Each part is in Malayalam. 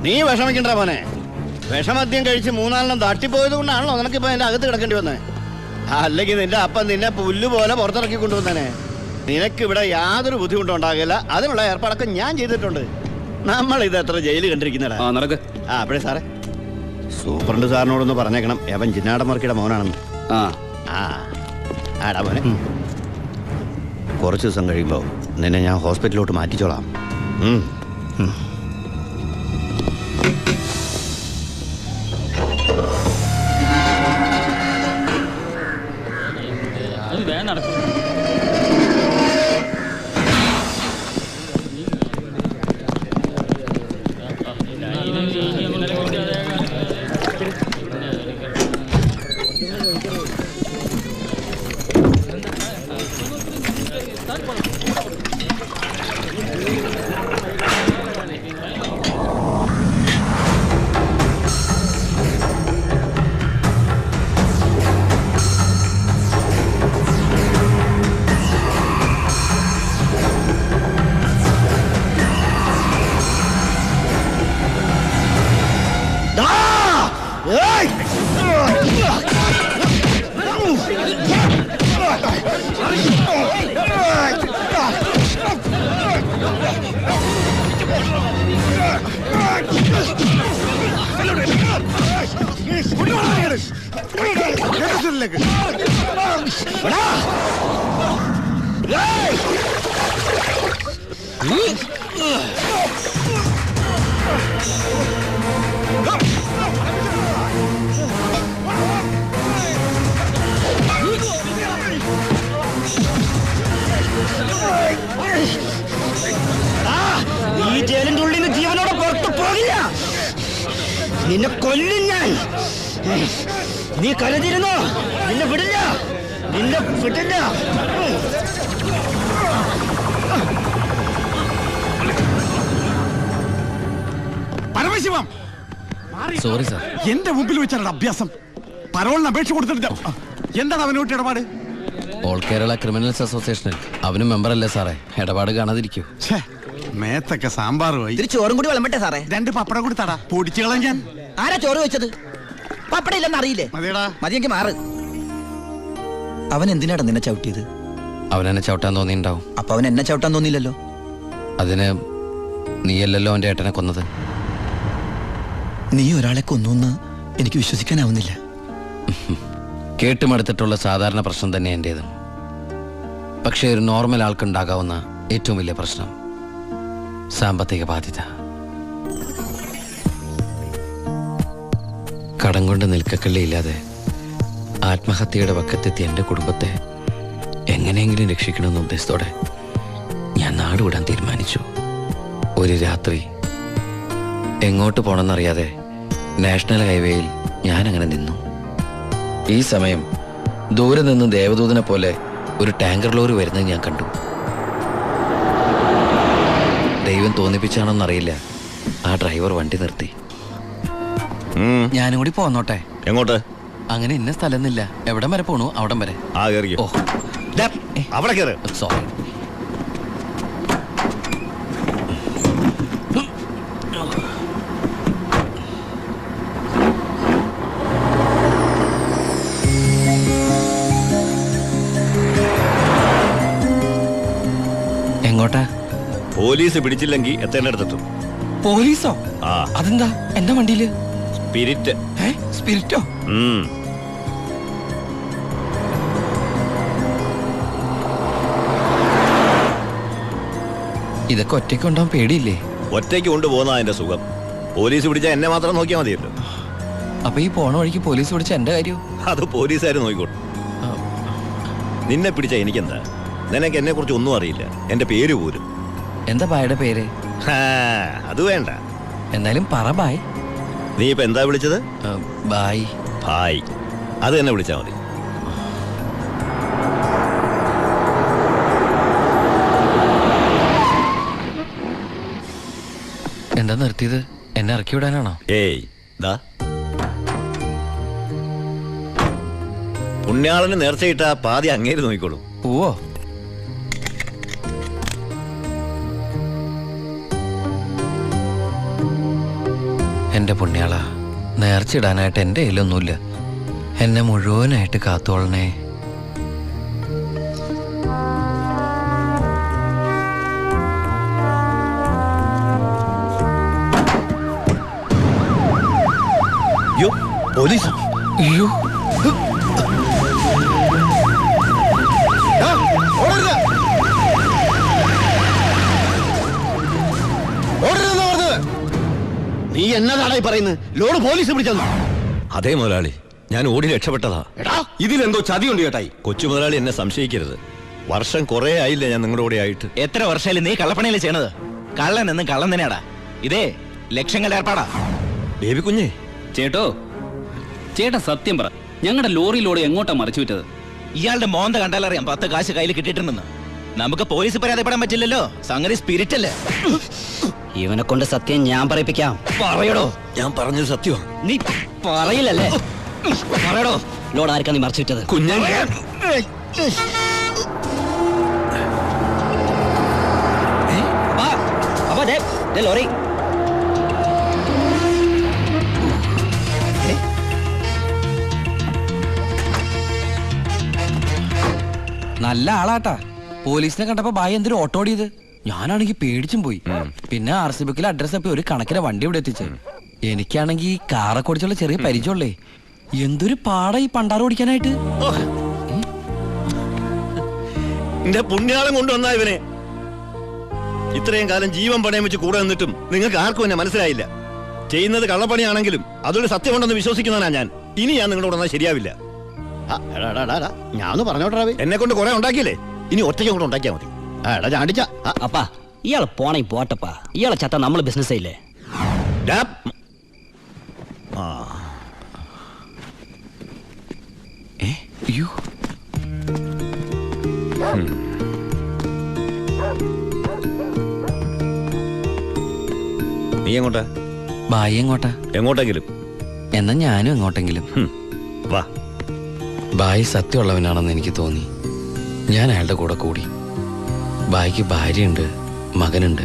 നീ വിഷമിക്കണ്ട മോനെ. വിഷമദ്യം കഴിച്ച് 3-4 തട്ടിപ്പോയത് കൊണ്ടാണല്ലോ നിനക്കിപ്പോ എന്റെ അകത്ത് കിടക്കേണ്ടി വന്നേ. അല്ലെങ്കിൽ നിന്റെ അപ്പൻ നിന്നെ പുല്ല് പോലെ പുറത്തിറക്കി കൊണ്ടുവന്നേ. നിനക്കിവിടെ യാതൊരു ബുദ്ധിമുട്ടും ഉണ്ടാകില്ല. അതിനുള്ള ഏർപ്പാടൊക്കെ ഞാൻ ചെയ്തിട്ടുണ്ട്. നമ്മൾ ഇത് എത്ര ജയില് കണ്ടിരിക്കുന്നടാ. അപ്പഴേ സാറേ, സൂപ്രണ്ട് സാറിനോടൊന്ന് പറഞ്ഞേക്കണം, അവൻ ജിന്നാടമർക്കിയുടെ മോനാണെന്ന്. ആടാ മോനെ, കുറച്ച് ദിവസം കഴിയുമ്പോൾ നിന്നെ ഞാൻ ഹോസ്പിറ്റലിലോട്ട് മാറ്റിച്ചോളാം. ഈ ജയിലിന്റെ ഉള്ളിൽ നിന്ന് ജീവനോടെ പുറത്തു പോകില്ല. നിന്നെ കൊല്ലും ഞാൻ. നീ കരുതിയിരുന്നോ? നിന്നെ വിടില്ല, നിന്നെ വിടില്ല. Paramasivam, sorry sir. എന്റെ മുമ്പിൽ വെച്ചാണ് അഭ്യാസം. പരോളിന് അപേക്ഷ കൊടുത്തിട്ടില്ല. എന്താണ് അവനോട്ട് ഇടപാട്? ഓൾ കേരള ക്രിമിനൽസ് അസോസിയേഷനിൽ അവനും മെമ്പറല്ലേ സാറേ. ഇടപാട് കാണാതിരിക്കൂ. മേത്തൊക്കെ സാമ്പാർ പോയി. ചോറും കൂടി വിളമ്പട്ടെ സാറേ? 2 പപ്പടം കൂടി തടാ, പൊടിച്ചു കളഞ്ഞാൻ. ആരാ ചോറ് വെച്ചത്? പപ്പടം ഇല്ലെന്ന് അറിയില്ലേ? മതിയെങ്കിൽ മാറ്. അവൻ എന്തിനാടാ നിന്നെ ചവിട്ടിയത്? അവനെന്നെ ചവിട്ടാൻ തോന്നിണ്ടാവും. അപ്പൊ അവൻ എന്നെ ചവിട്ടാൻ തോന്നിയില്ലല്ലോ. അതിന് നീയല്ലല്ലോ അവന്റെ ഏട്ടനെ കൊന്നത്. നീ ഒരാളെ കൊന്നു എനിക്ക് വിശ്വസിക്കാനാവുന്നില്ല. കേട്ടുമടുത്തിട്ടുള്ള സാധാരണ പ്രശ്നം തന്നെ എന്റേതും. പക്ഷേ ഒരു നോർമൽ ആൾക്കുണ്ടാകാവുന്ന ഏറ്റവും വലിയ പ്രശ്നം സാമ്പത്തിക ബാധ്യത. കടം കൊണ്ട് നിൽക്കക്കള്ളിയില്ലാതെ ആത്മഹത്യയുടെ പക്കത്തെത്തി എൻ്റെ കുടുംബത്തെ എങ്ങനെയെങ്കിലും രക്ഷിക്കണമെന്ന ഉദ്ദേശത്തോടെ ഞാൻ നാടുവിടാൻ തീരുമാനിച്ചു. ഒരു രാത്രി എങ്ങോട്ട് പോകണമെന്നറിയാതെ നാഷണൽ ഹൈവേയിൽ ഞാനങ്ങനെ നിന്നു. ഈ സമയം ദൂരെ നിന്ന് ദേവദൂതനെ പോലെ ഒരു ടാങ്കർ ലോറി വരുന്നത് ഞാൻ കണ്ടു. ദൈവം തോന്നിപ്പിച്ചാണോന്നറിയില്ല, ആ ഡ്രൈവർ വണ്ടി നിർത്തി. ഞാനും കൂടി പോന്നോട്ടെ? എങ്ങോട്ട്? അങ്ങനെ ഇന്ന സ്ഥലമൊന്നുമില്ല, എവിടം വരെ പോണു അവിടം വരെ. ഓ, അവിടെ കേറ്. സോറി. എങ്ങോട്ടാ? പോലീസ് പിടിച്ചില്ലെങ്കിൽ എത്തേണ്ടടുത്തെത്തും. പോലീസോ? അതെന്താ എന്റെ വണ്ടിയില്? സ്പിരിറ്റ്. സ്പിരിറ്റോ? ഇതൊക്കെ ഒറ്റയ്ക്ക് ഉണ്ടാവാൻ പേടിയില്ലേ? ഒറ്റയ്ക്ക് കൊണ്ടുപോകുന്ന അതിന്റെ സുഖം. പോലീസ് പിടിച്ചാൽ എന്നെ മാത്രം നോക്കിയാൽ മതിയല്ലോ. അപ്പൊ ഈ പോണ വഴിക്ക് പോലീസ് പിടിച്ച എന്റെ കാര്യം? അത് പോലീസുകാർ നോക്കിക്കോട്ടെ. നിന്നെ പിടിച്ച എനിക്കെന്താ? നിനക്ക് എന്നെ കുറിച്ച് ഒന്നും അറിയില്ല, എന്റെ പേര് പോലും. എന്താ ബായുടെ പേര്? അത് വേണ്ട. എന്നാലും പറ ബായ്. നീ ഇപ്പൊ എന്താ വിളിച്ചത്? ബായ്. ബായ്, അത് തന്നെ വിളിച്ചാ മതി. എന്താ നിർത്തിയത്? എന്നെ ഇറക്കി വിടാനാണോ? ഏയ്, പുണ്യാളന് നേർച്ചയിട്ട പാതി അങ്ങേര് നോക്കിക്കോളൂ. പോവോ? എൻ്റെ പുണ്യാള, നേർച്ചിടാനായിട്ട് എൻ്റെ കയ്യിലൊന്നുമില്ല. എന്നെ മുഴുവനായിട്ട് കാത്തോളണേ. പോലീസ് അയ്യോ, നീ എന്നതാടായി പറയുന്നത്? ലോഡ് പോലീസ് പിടിച്ചെന്നു. അതേ മുതലാളി, ഞാൻ ഓടി രക്ഷപ്പെട്ടതാ. ഇതിലെന്തോ ചതിയുണ്ട് ചേട്ടായി. കൊച്ചു മുതലാളി എന്നെ സംശയിക്കരുത്. വർഷം കുറെ ആയില്ലേ ഞാൻ നിങ്ങളുടെ കൂടെ ആയിട്ട്. എത്ര വർഷമായാലും നീ കള്ളപ്പണിയല്ലേ ചെയ്യണത്? കള്ളൻ എന്നും കള്ളൻ തന്നെയാടാ. ഇതേ ലക്ഷങ്ങളുടെ ഏർപ്പാടാ. ബേബി കുഞ്ഞേ, ചേട്ടോ, ചേട്ടാ സത്യം പറ, ഞങ്ങളുടെ ലോറിയിലൂടെ എങ്ങോട്ടാ മറിച്ചു വിറ്റത്? ഇയാളുടെ മോന്ത കണ്ടാലറിയാം 10 കാശ് കയ്യിൽ കിട്ടിയിട്ടുണ്ടെന്ന്. നമുക്ക് പോലീസ് പരാതിപ്പെടാൻ പറ്റില്ലല്ലോ, സംഗതി സ്പിരിറ്റ് അല്ലേ. ഇവനെ കൊണ്ട് സത്യം ഞാൻ പറയിപ്പിക്കാം. പറയടോ. ഞാൻ പറഞ്ഞത് സത്യമാ. നീ പറയില്ലല്ലേ? പറയടോ, ലോഡ് ആർക്കാ നീ മറിച്ചു വിറ്റത്? കുഞ്ഞേ, ലോറി നല്ല ആളാട്ടാ. പോലീസിനെ കണ്ടപ്പോ ബായി എന്തൊരു ഓട്ടോ ഓടിയത്. ഞാനാണെങ്കിൽ പേടിച്ചും പോയി. പിന്നെ RC ബുക്കിൽ അഡ്രസ് അപ്പൊ ഒരു കണക്കിന് വണ്ടി ഇവിടെ എത്തിച്ചു. എനിക്കാണെങ്കിൽ കാറൊക്കെ ഓടിച്ചുള്ള ചെറിയ പരിചയമുള്ളേ. എന്തൊരു പാടാ ഈ പണ്ടാറ് ഓടിക്കാനായിട്ട്. എന്റെ പുണ്യാളം കൊണ്ടുവന്നാ ഇവനെ. ഇത്രയും കാലം ജീവൻ പണയം വെച്ച് കൂടെ നിന്നിട്ടും നിങ്ങൾക്ക് ആർക്കും എന്നെ മനസ്സിലായില്ല. ചെയ്യുന്നത് കള്ളപ്പണിയാണെങ്കിലും അതൊരു സത്യമുണ്ടെന്ന് വിശ്വസിക്കുന്നവനാ ഞാൻ. ഇനി ഞാൻ നിങ്ങളോട് വന്നാൽ ശരിയാവില്ല. ഞാൻ പറഞ്ഞോട്ടെ, എന്നെ കൊണ്ട് കുറെ ഉണ്ടാക്കിയില്ലേ, ഇനി ഒറ്റയ്ക്ക് കൊണ്ട് ഉണ്ടാക്കിയാ മതി. എടാ ചാടിച്ച അപ്പാ, ഇയാള് പോണേ പോട്ടപ്പാ. ഇയാളെ ചത്ത നമ്മള് ബിസിനസ് ചെയ്യില്ലേ? അയ്യോ, നീ എങ്ങോട്ടാ? ബായി എങ്ങോട്ടാ? എങ്ങോട്ടെങ്കിലും. എന്നാ ഞാനും എങ്ങോട്ടെങ്കിലും. വാ. ബായി സത്യമുള്ളവനാണെന്ന് എനിക്ക് തോന്നി. ഞാൻ അയാളുടെ കൂടെ കൂടി. ബായിക്ക് ഭാര്യയുണ്ട്, മകനുണ്ട്.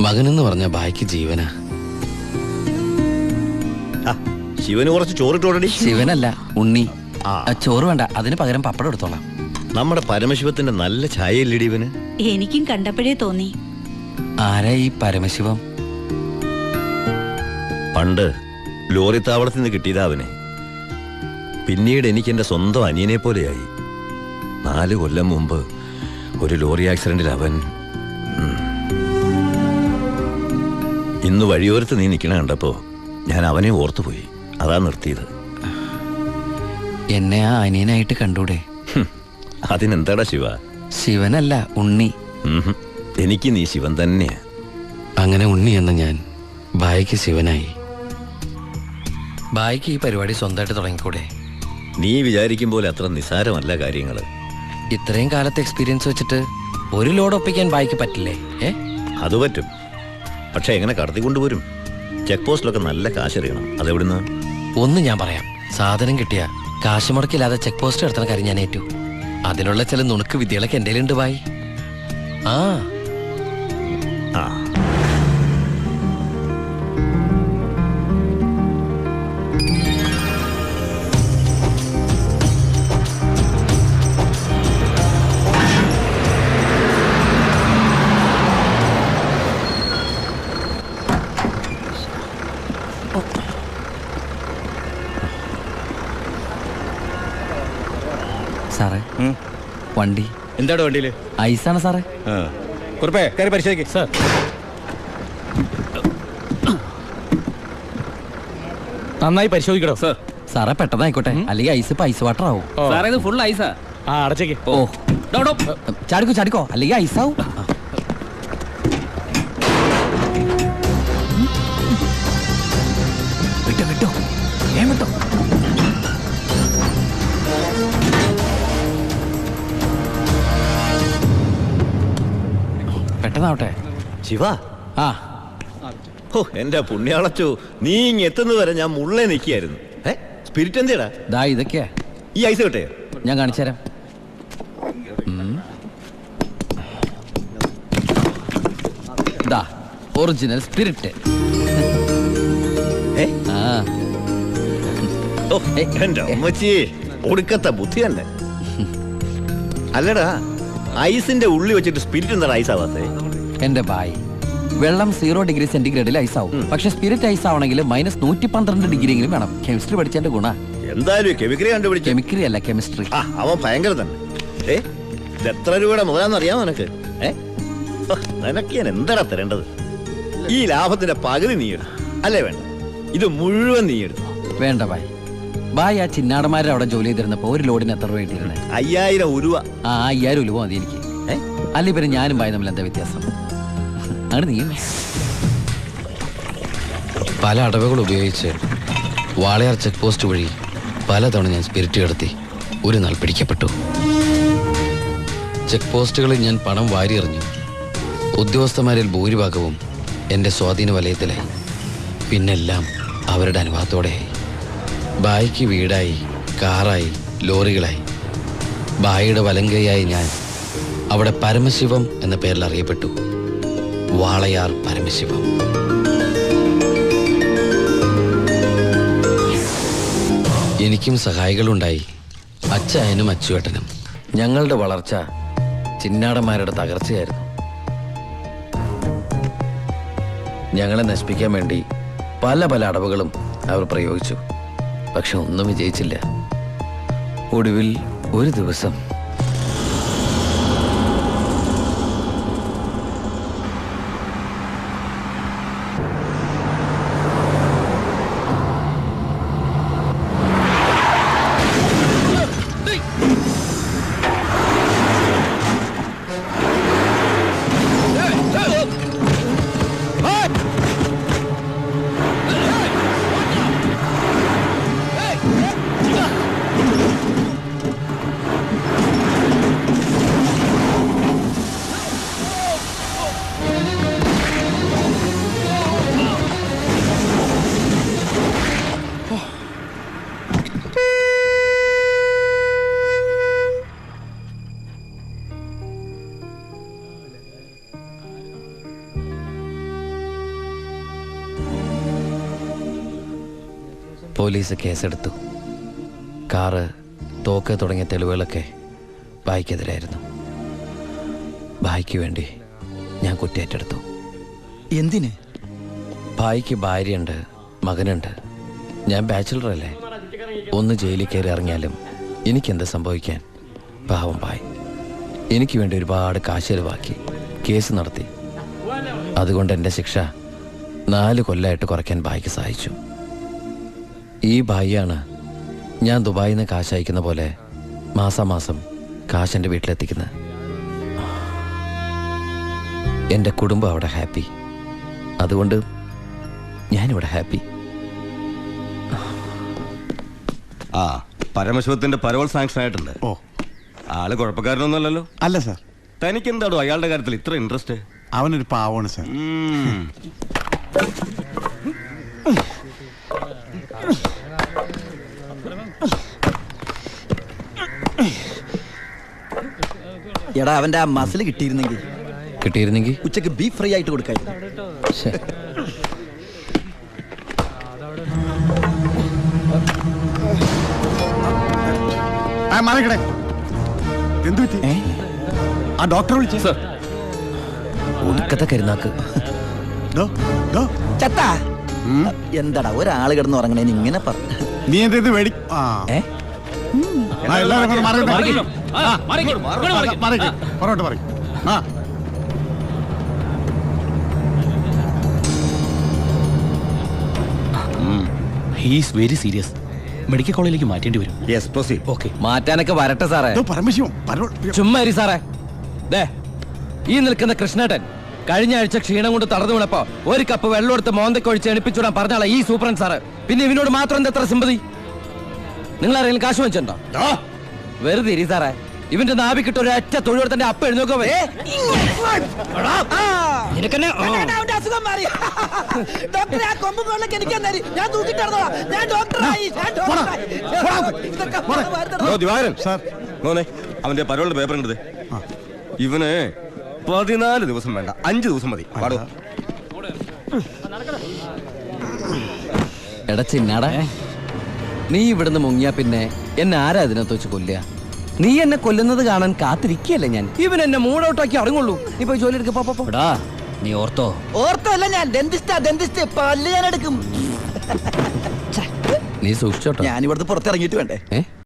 മകനെന്ന് പറഞ്ഞ ബായിക്ക് ജീവനാ. ശിവന് കുറച്ച് ചോറിട്ടോടടി. ശിവനല്ല, ഉണ്ണി. ചോറ് വേണ്ട, അതിന് പകരം പപ്പടം എടുത്തോളാം. നമ്മുടെ പരമശിവത്തിന്റെ നല്ല ഛായയില്ലടി ഇവന്. എനിക്കും കണ്ടപ്പോഴേ തോന്നി. ആരാ ഈ പരമശിവം? പണ്ട് ലോറി താവളത്തിൽ നിന്ന് കിട്ടിയതാ അവനെ. പിന്നീട് എനിക്ക് എന്റെ സ്വന്തം അനിയനെ പോലെയായി. 4 കൊല്ലം മുമ്പ് ഒരു ലോറി ആക്സിഡന്റിൽ അവൻ. ഇന്ന് വഴിയോരത്ത് നീ നിൽക്കണ കണ്ടപ്പോ ഞാൻ അവനെ ഓർത്തുപോയി. അതാ നിർത്തിയത്. എന്നെ ആ അനിയനായിട്ട് കണ്ടൂടെ? അതിനെന്താടാ ശിവ? ശിവനല്ല, ഉണ്ണി. എനിക്ക് നീ ശിവൻ തന്നെയാ. അങ്ങനെ ഉണ്ണി എന്ന ഞാൻ ബായിക്ക് ശിവനായി. ബായിക്ക് ഈ പരിപാടി സ്വന്തമായിട്ട് തുടങ്ങിക്കൂടെ? നീ വിചാരിക്കും പോലെ അത്ര നിസാരമല്ല കാര്യങ്ങള്. ഇത്രയും കാലത്തെ എക്സ്പീരിയൻസ് വെച്ചിട്ട് ഒരു ലോഡ് ഒപ്പിക്കാൻ ബായിക്ക് പറ്റില്ലേ? അത് പറ്റും. പക്ഷെ എങ്ങനെ കടത്തിക്കൊണ്ടുവരും? ചെക്ക് പോസ്റ്റിലൊക്കെ നല്ല കാശറിയണം. അതെവിടുന്ന്? ഒന്ന് ഞാൻ പറയാം. സാധനം കിട്ടിയ കാശ് മുടക്കില്ലാതെ ചെക്ക് പോസ്റ്റ് എടുത്തുന്ന കാര്യം ഞാൻ ഏറ്റു. അതിനുള്ള ചില നുണുക്ക് വിദ്യകളൊക്കെ എൻ്റെ കയ്യിലുണ്ട് ബായി. ആ ആ സാറേ, വണ്ടി എന്താണ് വണ്ടിയില്? ഐസാണ് സാറേ. കുറുപ്പേ, കയറി പരിശോധിക്ക്. സാർ, നന്നായി പരിശോധിക്കണോ? സാർ, സാറേ പെട്ടെന്നായിക്കോട്ടെ, അല്ലെങ്കിൽ ഐസ് ഐസ് വാട്ടർ ആവും. സാറേ ഇത് ഫുൾ ഐസാ. ആ അടച്ചേക്ക്. ഓ, ചാടിക്കോ ചാടിക്കോ, അല്ലെങ്കിൽ ഐസാവും. വിട്ടോ വിട്ടോ, ഏൻ വിട്ടോ. പെട്ടെന്നാവട്ടെ. ശിവ. ആ ഓ, എന്റെ പുണ്യാളച്ചോ, നീ ഇങ്ങ് എത്തുന്നത് വരെ ഞാൻ മുള്ളേ നിൽക്കുകയായിരുന്നു. സ്പിരിറ്റ് എന്തിയടാ? ദാ ഇതൊക്കെയാ. ഈ ഐസ് കിട്ടേ? ഞാൻ കാണിച്ചു തരാം. ദാ ഒറിജിനൽ സ്പിരിറ്റ്. ആ ഓ, എന്റെ അമ്മച്ചി ഒടുക്കത്തെ ബുദ്ധി തന്നെ. അല്ലടാ, ഐസിന്റെ ഉള്ളി വെച്ചിട്ട് സ്പിരിറ്റ് എന്താ ഐസ് ആവാത്തേ? എന്റെ ബായ്, വെള്ളം 0 ഡിഗ്രി സെന്റിഗ്രേഡിൽ ഐസ് ആവും. പക്ഷെ സ്പിരിറ്റ് ഐസ് ആവണമെങ്കിൽ -112 ഡിഗ്രി എങ്കിലും വേണം. കെമിസ്ട്രി പഠിച്ചതിന്റെ ഗുണ. എന്തായാലും കെമിക്കറി കണ്ടുപിടിച്ചു. കെമിക്കറി അല്ല, കെമിസ്ട്രി. ആ, അവൻ ഭയങ്കര തന്നെ. ഇത് എത്ര രൂപയുടെ മുതലാന്ന് അറിയാമോ നിനക്ക്? നിനക്ക് ഞാൻ എന്താടാ തരേണ്ടത്? ഈ ലാഭത്തിന്റെ പകുതി നീ എടുത്തു അല്ലേ? വേണ്ട, ഇത് മുഴുവൻ നീ എടുത്തു. വേണ്ട ബായ്. ബായ്, ആ ചിന്നാടന്മാരെ അവിടെ ജോലി ചെയ്തിരുന്നപ്പോ ഒരു ലോഡിന് എത്ര രൂപ കിട്ടിയിരുന്നേ? 5000 രൂപ. ആ 5000 രൂപ മതി എനിക്ക്. അല്ല, ഇവര് ഞാനും ബായ് തമ്മിൽ എന്താ വ്യത്യാസം? ആണ് നീ പല അടവുകൾ ഉപയോഗിച്ച് വാളയാർ ചെക്ക് പോസ്റ്റ് വഴി പലതവണ ഞാൻ സ്പിരിറ്റ് കടത്തി. ഒരു നാൾ പിടിക്കപ്പെട്ടു. ചെക്ക് പോസ്റ്റുകളിൽ ഞാൻ പണം വാരിയെറിഞ്ഞു. ഉദ്യോഗസ്ഥന്മാരിൽ ഭൂരിഭാഗവും എൻ്റെ സ്വാധീന വലയത്തിലായി. പിന്നെല്ലാം അവരുടെ അനുഭവത്തോടെയായി. ബായിക്ക് വീടായി, കാറായി, ലോറികളായി. ബായിയുടെ വലങ്കയായി ഞാൻ അവിടെ പരമശിവം എന്ന പേരിൽ അറിയപ്പെട്ടു. വാളയാർ പരമശിവം. എനിക്കും സഹായികളുണ്ടായി, അച്ചായനും അച്ചുവേട്ടനും. ഞങ്ങളുടെ വളർച്ച ചിന്നാടന്മാരുടെ തകർച്ചയായിരുന്നു. ഞങ്ങളെ നശിപ്പിക്കാൻ വേണ്ടി പല പല അടവുകളും അവർ പ്രയോഗിച്ചു. പക്ഷെ ഒന്നും വിജയിച്ചില്ല. ഒടുവിൽ ഒരു ദിവസം പോലീസ് കേസെടുത്തു. കാറ്, തോക്ക് തുടങ്ങിയ തെളിവുകളൊക്കെ ബായിക്കെതിരായിരുന്നു. ബായിക്ക് വേണ്ടി ഞാൻ കുറ്റേറ്റെടുത്തു. എന്തിന്? ബായിക്ക് ഭാര്യയുണ്ട്, മകനുണ്ട്. ഞാൻ ബാച്ചിലറല്ലേ. ഒന്ന് ജയിലിൽ കയറി ഇറങ്ങിയാലും എനിക്കെന്ത് സംഭവിക്കാൻ? പാവം ബായ് എനിക്ക് വേണ്ടി ഒരുപാട് കാശ് ചെലവാക്കി കേസ് നടത്തി. അതുകൊണ്ട് എൻ്റെ ശിക്ഷ 4 കൊല്ലമായിട്ട് കുറയ്ക്കാൻ ബായിക്ക് സഹായിച്ചു. ഈ ബായിയാണ് ഞാൻ ദുബായിൽ നിന്ന് കാശ് അയക്കുന്ന പോലെ മാസാമാസം കാശ് എൻ്റെ വീട്ടിലെത്തിക്കുന്നത്. എൻ്റെ കുടുംബം അവിടെ ഹാപ്പി. അതുകൊണ്ട് ഞാനിവിടെ ഹാപ്പി. ആ, പരമശിവത്തിന്റെ പരോൾ സാങ്ഷൻ ആയിട്ടുണ്ട്. ഓ, ആള് കുഴപ്പക്കാരനൊന്നുമല്ലല്ലോ. അല്ല സാർ. തനിക്ക് എന്താണോ അയാളുടെ കാര്യത്തിൽ ഇത്ര ഇൻട്രസ്റ്റ്? അവനൊരു പാവമാണ് സാർ. എടാ, അവന്റെ ആ മസിൽ കിട്ടിയിരുന്നെങ്കിൽ ഉച്ചക്ക് ബീഫ് ഫ്രൈ ആയിട്ട് കൊടുക്കായിരുന്നു. എന്ത് പറ്റി? ആ ഡോക്ടറെ വിളിച്ചു സാർ. ഒടുക്കത്തെ കരുനാക്ക്. ചത്താ എന്താടാ ഒരാള് കിടന്ന് ഉറങ്ങണേന്ന് ഇങ്ങനെ പറഞ്ഞു? നീ എന്ത് വേടി? പുറകോട്ട് പറയും. He's very serious. മെഡിക്കൽ കോളേജിലേക്ക് മാറ്റേണ്ടി വരും. Yes, proceed. ഓക്കെ. മാറ്റാനൊക്കെ വരട്ടെ സാറേ. പരമശിവം ചുമ്മാ ഇരി സാറേ. ദേ, ഈ നിൽക്കുന്ന കൃഷ്ണേട്ടൻ കഴിഞ്ഞ ആഴ്ച ക്ഷീണം കൊണ്ട് തളർന്നു വീണപ്പോ ഒരു കപ്പ് വെള്ളം എടുത്ത് മോന്തക്കൊഴിച്ച് എണിപ്പിച്ചുവിടാൻ പറഞ്ഞാളാ ഈ സൂപ്രണ്ട് സാറ്. പിന്നെ ഇവനോട് മാത്രം എന്താ എത്ര സിമ്പതി? നിങ്ങൾ ആരെങ്കിലും കാശ് വെച്ചിട്ടുണ്ടോ? വെറുതെ ഇരി സാറേ. ഇവന്റെ നാവിക്കിട്ട് ഒരു ഒറ്റ തൊഴിലെടുത്തന്റെ അപ്പ എഴുന്നോക്കോ. അവന്റെ പരോളിന്റെ പേപ്പർ കണ്ടത്. ഇവന് 14 ദിവസം വേണ്ട, 5 ദിവസം മതി. പാടോ. എടാ ചിന്നാടാ, നീ ഇവിടുന്ന് മുങ്ങിയാ പിന്നെ എന്നെ ആരാ അതിനകത്ത് വെച്ച് കൊല്ലുക? നീ എന്നെ കൊല്ലുന്നത് കാണാൻ കാത്തിരിക്കുകയല്ലേ ഞാൻ. ഇവൻ എന്നെ മൂടൗട്ടാക്കി അടങ്ങുള്ളൂ. നീ പോയി ജോലി എടുക്ക. എടാ നീ ഓർത്തോ, ഓർത്തല്ല ഞാൻ ഡെന്റിസ്റ്റ് പല്ല് ഞാൻ എടുക്കും. നീ സൂക്ഷിച്ചോട്ടോ. ഞാൻ ഇവിടുന്ന് പുറത്തിറങ്ങിയിട്ട് വേണ്ടേ?